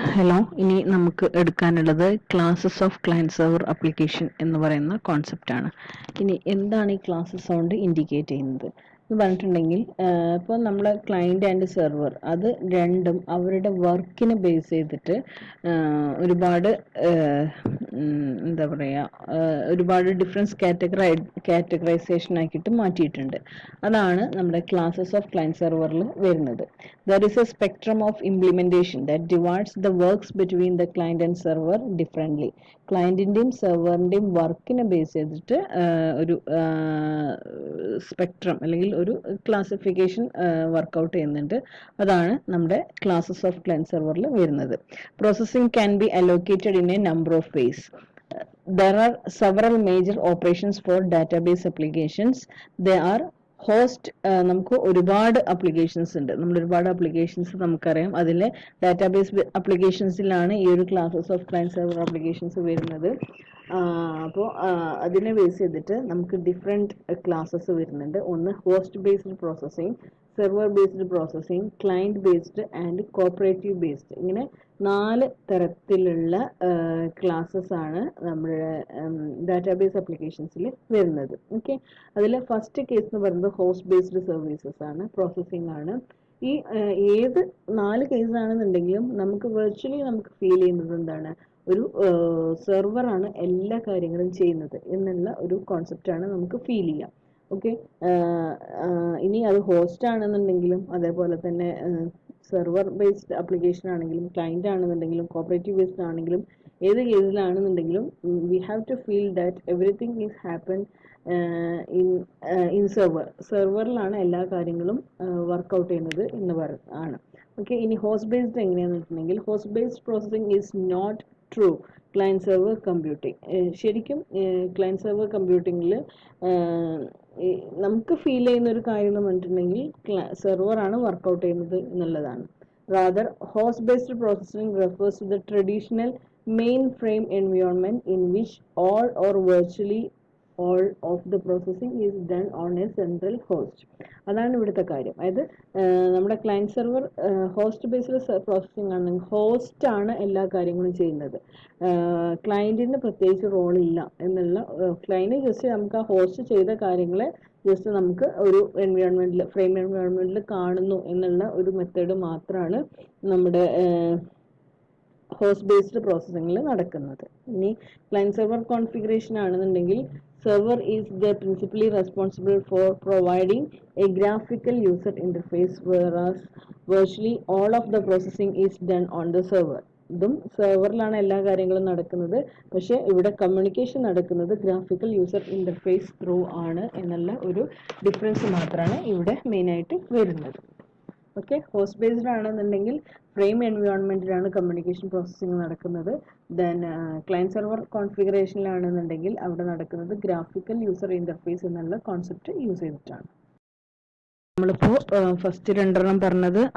Hello, ഇനി നമുക്ക് എടുക്കാനുള്ളത് classes of client server application എന്ന് പറയുന്ന കോൺസെപ്റ്റാണ്. ഇനി എന്താണ് ഈ ക്ലാസ്സസ് കൊണ്ട് ഇൻഡിക്കേറ്റ് ചെയ്യുന്നത് എന്ന് പറഞ്ഞിട്ടുണ്ടെങ്കിൽ, ഇപ്പോൾ നമ്മളെ ക്ലയൻറ്റ് ആൻഡ് സെർവർ അത് രണ്ടും അവരുടെ വർക്കിനെ ബേസ് ചെയ്തിട്ട് ഒരുപാട് എന്താ പറയുക, ഒരുപാട് ഡിഫറൻസ് കാറ്റഗറൈസേഷൻ ആക്കിയിട്ട് മാറ്റിയിട്ടുണ്ട്. അതാണ് നമ്മുടെ ക്ലാസ്സസ് ഓഫ് ക്ലയൻറ്റ് സെർവറിൽ വരുന്നത്. There is a spectrum of implementation that divides the works between the client and server differently. ക്ലയൻറ്റിൻ്റെയും സെർവറിൻ്റെയും വർക്കിനെ ബേസ് ചെയ്തിട്ട് ഒരു സ്പെക്ട്രം അല്ലെങ്കിൽ ഒരു ക്ലാസിഫിക്കേഷൻ വർക്കൗട്ട് ചെയ്യുന്നുണ്ട്. അതാണ് നമ്മുടെ ക്ലാസ്സസ് ഓഫ് ക്ലയൻറ്റ് സെർവറിൽ വരുന്നത്. Processing can be allocated in A number of ways. There are several major operations for database applications. They are host. നമുക്ക് ഒരുപാട് ആപ്ലിക്കേഷൻസ് ഉണ്ട്. നമ്മൾ ഒരുപാട് ആപ്ലിക്കേഷൻസ് നമുക്കറിയാം. അതിൽ ഡാറ്റാബേസ് ആപ്ലിക്കേഷൻസിലാണ് ഈ ഒരു classes of client server applications വരുന്നത്. അപ്പോൾ അതിനെ ബേസ് ചെയ്തിട്ട് നമുക്ക് ഡിഫറെൻറ്റ് ക്ലാസ്സസ് വരുന്നുണ്ട്. ഒന്ന് host based processing, server based processing, client based and cooperative based. ഇങ്ങനെ 4 തരത്തിലുള്ള ക്ലാസ്സസ് ആണ് നമ്മുടെ ഡാറ്റാബേസ് ആപ്ലിക്കേഷൻസിൽ വരുന്നത്. ഓക്കെ, അതിൽ ഫസ്റ്റ് കേസ് എന്ന് പറയുന്നത് ഹോസ്റ്റ് ബേസ്ഡ് സർവീസസ് ആണ്, പ്രോസസ്സിംഗ് ആണ്. ഈ ഏത് 4 കേസ് ആണെന്നുണ്ടെങ്കിലും നമുക്ക് വെർച്വലി നമുക്ക് ഫീൽ ചെയ്യുന്നത് എന്താണ്, ഒരു സെർവറാണ് എല്ലാ കാര്യങ്ങളും ചെയ്യുന്നത് എന്നുള്ള ഒരു കോൺസെപ്റ്റാണ് നമുക്ക് ഫീൽ ചെയ്യാം. ഓക്കെ, ഇനി അത് ഹോസ്റ്റ് ആണെന്നുണ്ടെങ്കിലും അതേപോലെ തന്നെ സെർവർ ബേസ്ഡ് ആപ്ലിക്കേഷൻ ആണെങ്കിലും ക്ലയൻറ്റ് ആണെന്നുണ്ടെങ്കിലും കോപ്പറേറ്റീവ് ബേസ്ഡ് ആണെങ്കിലും ഏത് കേസിലാണെന്നുണ്ടെങ്കിലും we have to feel that everything is happen in സെർവറിലാണ് എല്ലാ കാര്യങ്ങളും വർക്കൗട്ട് ചെയ്യുന്നത് എന്ന് ആണ്. ഓക്കെ, ഇനി ഹോസ്റ്റ് ബേസ്ഡ് എങ്ങനെയാണെന്ന് വെച്ചിട്ടുണ്ടെങ്കിൽ host based processing is not true client server computing. ശരിക്കും ക്ലയൻറ്റ് സെർവർ കമ്പ്യൂട്ടിങ്ങിൽ നമുക്ക് ഫീൽ ചെയ്യുന്ന ഒരു കാര്യം എന്ന് പറഞ്ഞിട്ടുണ്ടെങ്കിൽ സെർവറാണ് വർക്കൗട്ട് ചെയ്യുന്നത് എന്നുള്ളതാണ്. Rather host based processing refers to the traditional mainframe environment in which all or virtually all of the processing is done on a central host. അതാണ് ഇവിടുത്തെ കാര്യം. അതായത് നമ്മുടെ client server host based processing ആണെങ്കിൽ host ആണ് എല്ലാ കാര്യങ്ങളും ചെയ്യുന്നത്. ക്ലയൻറ്റിന് പ്രത്യേകിച്ച് റോളില്ല എന്നുള്ള, ക്ലയൻറ്റ് ജസ്റ്റ് നമുക്ക് ആ ഹോസ്റ്റ് ചെയ്ത കാര്യങ്ങളെ ജസ്റ്റ് നമുക്ക് ഒരു എൻവയോൺമെൻറ്റിൽ ഫ്രെയിം എൻവയോൺമെൻറ്റിൽ കാണുന്നു എന്നുള്ള ഒരു മെത്തേഡ് മാത്രമാണ് നമ്മുടെ ഹോസ്റ്റ് ബേസ്ഡ് പ്രോസസ്സിംഗിൽ നടക്കുന്നത്. ഇനി ക്ലയൻറ്റ് സെർവർ കോൺഫിഗറേഷൻ ആണെന്നുണ്ടെങ്കിൽ server is the principally responsible for providing A graphical user interface whereas virtually all of the processing is done on the server. ഇതും സെർവറിലാണ് എല്ലാ കാര്യങ്ങളും നടക്കുന്നത്. പക്ഷേ ഇവിടെ കമ്മ്യൂണിക്കേഷൻ നടക്കുന്നത് ഗ്രാഫിക്കൽ യൂസർ ഇന്റർഫേസ് ത്രൂ ആണ് എന്നുള്ള ഒരു ഡിഫറൻസ് മാത്രമാണ് ഇവിടെ മെയിനായിട്ട് വരുന്നത്. ഓക്കെ, ഹോസ്റ്റ് ബേസ്ഡ് ആണെന്നുണ്ടെങ്കിൽ ഫ്രെയിം എൻവയോൺമെന്റിലാണ് കമ്മ്യൂണിക്കേഷൻ പ്രോസസ്സിംഗ് നടക്കുന്നത്. ദെൻ ക്ലയൻറ്റ് സെർവർ കോൺഫിഗറേഷനിലാണെന്നുണ്ടെങ്കിൽ അവിടെ നടക്കുന്നത് ഗ്രാഫിക്കൽ യൂസർ ഇന്റർഫേസ് എന്നുള്ള കോൺസെപ്റ്റ് യൂസ് ചെയ്തിട്ടാണ്. നമ്മളിപ്പോൾ ഫസ്റ്റ് രണ്ടെണ്ണം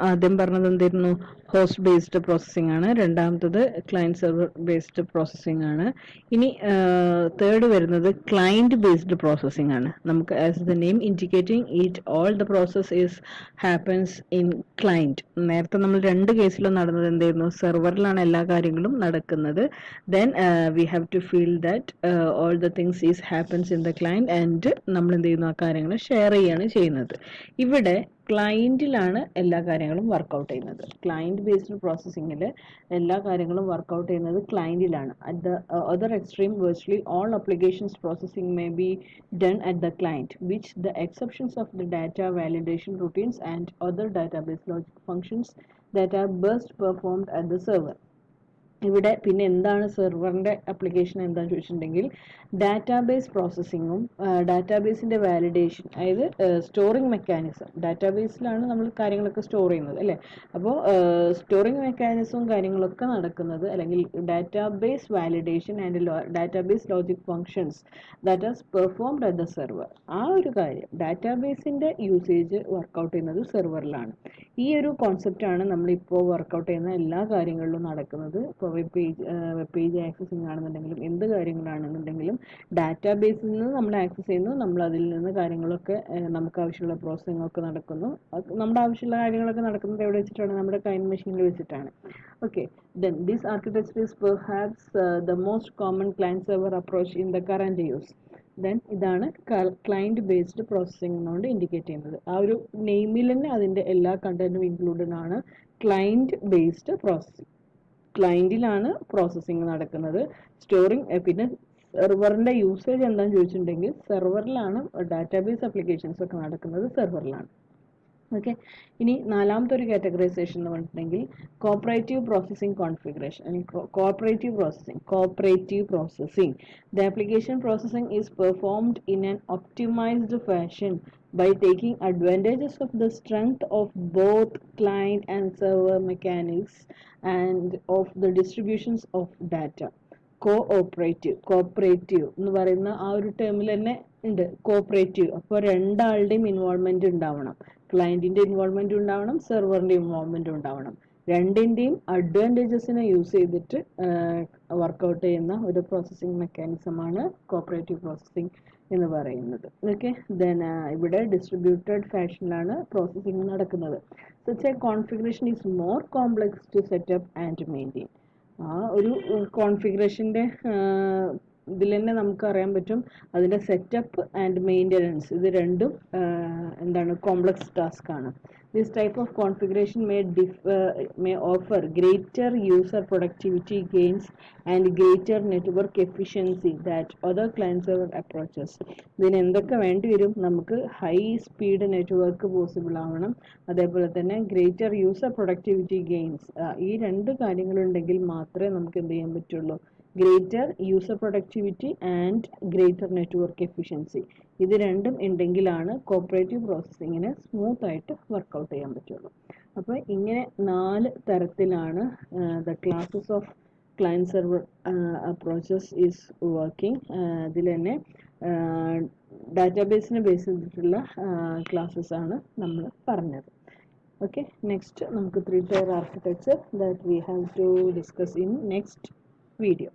ആദ്യം പറഞ്ഞത് എന്തായിരുന്നു, ഹോസ്റ്റ് ബേസ്ഡ് പ്രോസസ്സിംഗ് ആണ്. രണ്ടാമത്തത് ക്ലയൻറ്റ് സെർവർ ബേസ്ഡ് പ്രോസസ്സിംഗ് ആണ്. ഇനി തേർഡ് വരുന്നത് ക്ലയൻറ്റ് ബേസ്ഡ് പ്രോസസ്സിംഗ് ആണ്. നമുക്ക് as the name indicating it all the process is happens in client. നേരത്തെ നമ്മൾ 2 കേസിലും നടന്നത് എന്തായിരുന്നു, സെർവറിലാണ് എല്ലാ കാര്യങ്ങളും നടക്കുന്നത്. Then we have to feel that all the things is happens in the client and നമ്മൾ എന്ത് ചെയ്യുന്നു, ആ കാര്യങ്ങൾ ഷെയർ ചെയ്യുകയാണ് ചെയ്യുന്നത്. ഇവിടെ ക്ലയൻറ്റിലാണ് എല്ലാ കാര്യങ്ങളും വർക്കൗട്ട് ചെയ്യുന്നത്. ക്ലയൻറ്റ് ബേസ്ഡ് പ്രോസസ്സിങ്ങിൽ എല്ലാ കാര്യങ്ങളും വർക്കൗട്ട് ചെയ്യുന്നത് ക്ലയൻറ്റിലാണ്. At the other extreme virtually all applications processing may be done at the client with the exceptions of the data validation routines and other database logic functions that are best performed at the server. ഇവിടെ പിന്നെ എന്താണ് സെർവറിൻ്റെ application എന്താണെന്ന് ചോദിച്ചിട്ടുണ്ടെങ്കിൽ database പ്രോസസ്സിങ്ങും ഡാറ്റാബേസിൻ്റെ validation, അതായത് storing mechanism. ഡാറ്റാബേസിലാണ് നമ്മൾ കാര്യങ്ങളൊക്കെ സ്റ്റോർ ചെയ്യുന്നത് അല്ലേ. അപ്പോൾ സ്റ്റോറിങ് മെക്കാനിസവും കാര്യങ്ങളൊക്കെ നടക്കുന്നത്, അല്ലെങ്കിൽ database validation and database logic functions that are performed at the server. ആ ഒരു കാര്യം ഡാറ്റാബേസിൻ്റെ യൂസേജ് വർക്കൗട്ട് ചെയ്യുന്നത് സെർവറിലാണ്. ഈ ഒരു കോൺസെപ്റ്റാണ് നമ്മളിപ്പോൾ വർക്കൗട്ട് ചെയ്യുന്ന എല്ലാ കാര്യങ്ങളിലും നടക്കുന്നത്. ഇപ്പോൾ വെബ് പേജ് ആക്സസിങ് ആണെന്നുണ്ടെങ്കിലും എന്ത് കാര്യങ്ങളാണെന്നുണ്ടെങ്കിലും ഡാറ്റാബേസിൽ നിന്ന് നമ്മൾ ആക്സസ് ചെയ്യുന്നു, നമ്മൾ അതിൽ നിന്ന് കാര്യങ്ങളൊക്കെ നമുക്ക് ആവശ്യമുള്ള പ്രോസസ്സിംഗ് ഒക്കെ നടക്കുന്നു. നമ്മുടെ ആവശ്യമുള്ള കാര്യങ്ങളൊക്കെ നടക്കുന്നത് എവിടെ വെച്ചിട്ടാണ്? നമ്മുടെ ക്ലയൻറ്റ് മെഷീനിൽ വെച്ചിട്ടാണ്. Okay, then this architecture is perhaps the most common client server approach in the current use. then ഇതാണ് ക്ലയൻറ്റ് ബേസ്ഡ് പ്രോസസ്സിംഗ് എന്നുകൊണ്ട് ഇൻഡിക്കേറ്റ് ചെയ്യുന്നത്. ആ ഒരു നെയിമിൽ തന്നെ അതിൻ്റെ എല്ലാ കണ്ടന്റും ഇൻക്ലൂഡഡ് ആണ്. ക്ലയൻറ്റ് ബേസ്ഡ് പ്രോസസ്സിംഗ്, ക്ലയൻറ്റിലാണ് പ്രോസസ്സിംഗ് നടക്കുന്നത്. സ്റ്റോറിങ് പിന്നെ സെർവറിൻ്റെ യൂസേജ് എന്താണെന്ന് ചോദിച്ചിട്ടുണ്ടെങ്കിൽ സെർവറിലാണ് ഡാറ്റാബേസ് അപ്ലിക്കേഷൻസ് ഒക്കെ നടക്കുന്നത്, സെർവറിലാണ്. ഓക്കെ, ഇനി നാലാമത്തെ ഒരു കാറ്റഗറൈസേഷൻ എന്ന് പറഞ്ഞിട്ടുണ്ടെങ്കിൽ കോപ്പറേറ്റീവ് പ്രോസസ്സിംഗ് കോൺഫിഗറേഷൻ അല്ലെങ്കിൽ cooperative processing. The application processing is performed in an optimised fashion by taking advantages of the strength of both client and server mechanics and of the distributions of data. Cooperative എന്ന് പറയുന്ന ആ ഒരു ടേമിൽ തന്നെ ഉണ്ട് cooperative. അപ്പോൾ രണ്ടാളുടെയും involvement ഉണ്ടാവണം, ക്ലയന്റിന്റെ involvement ഉണ്ടാവണം, സെർവറിന്റെ ഇൻവോൾവ്മെന്റ് ഉണ്ടാവണം. രണ്ടിന്റെയും അഡ്വാൻറ്റേജസിനെ യൂസ് ചെയ്തിട്ട് വർക്കൗട്ട് ചെയ്യുന്ന ഒരു പ്രോസസ്സിംഗ് മെക്കാനിസമാണ് കോപ്പറേറ്റീവ് പ്രോസസ്സിംഗ് എന്ന് പറയുന്നത്. ഓക്കെ, ദെൻ ഇവിടെ ഡിസ്ട്രിബ്യൂട്ടഡ് ഫാഷനിലാണ് പ്രോസസ്സിംഗ് നടക്കുന്നത്. Such a configuration is more complex to set up and maintain. ആ ഒരു കോൺഫിഗറേഷൻ്റെ ഇതിൽ തന്നെ നമുക്ക് അറിയാൻ പറ്റും അതിൻ്റെ സെറ്റപ്പ് ആൻഡ് മെയിൻ്റെനൻസ് ഇത് രണ്ടും എന്താണ് കോംപ്ലക്സ് ടാസ്ക് ആണ്. This type of configuration may offer greater user productivity gains and greater network efficiency that other client-server approaches. ഇതിന് എന്തൊക്കെ വേണ്ടി വരും? നമുക്ക് ഹൈ സ്പീഡ് നെറ്റ്വർക്ക് പോസിബിൾ ആവണം, അതേപോലെ തന്നെ ഗ്രേറ്റർ യൂസർ പ്രൊഡക്ടിവിറ്റി ഗെയിൻസ്. ഈ രണ്ട് കാര്യങ്ങളുണ്ടെങ്കിൽ മാത്രമേ നമുക്ക് എന്ത് ചെയ്യാൻ പറ്റുള്ളൂ? Greater user productivity and greater network efficiency. ഇത് രണ്ടും ഉണ്ടെങ്കിലാണ് കോപ്പറേറ്റീവ് പ്രോസസ്സിങ്ങിന് സ്മൂത്ത് ആയിട്ട് വർക്കൗട്ട് ചെയ്യാൻ പറ്റുള്ളൂ. അപ്പോൾ ഇങ്ങനെ 4 തരത്തിലാണ് the classes of client server approaches is working. ഇതിൽ തന്നെ ഡാറ്റാബേസിനെ ബേസ് ചെയ്തിട്ടുള്ള ക്ലാസ്സസ് ആണ് നമ്മൾ പറഞ്ഞത്. ഓക്കെ, നെക്സ്റ്റ് നമുക്ക് 3-tier architecture that we have to discuss in next video.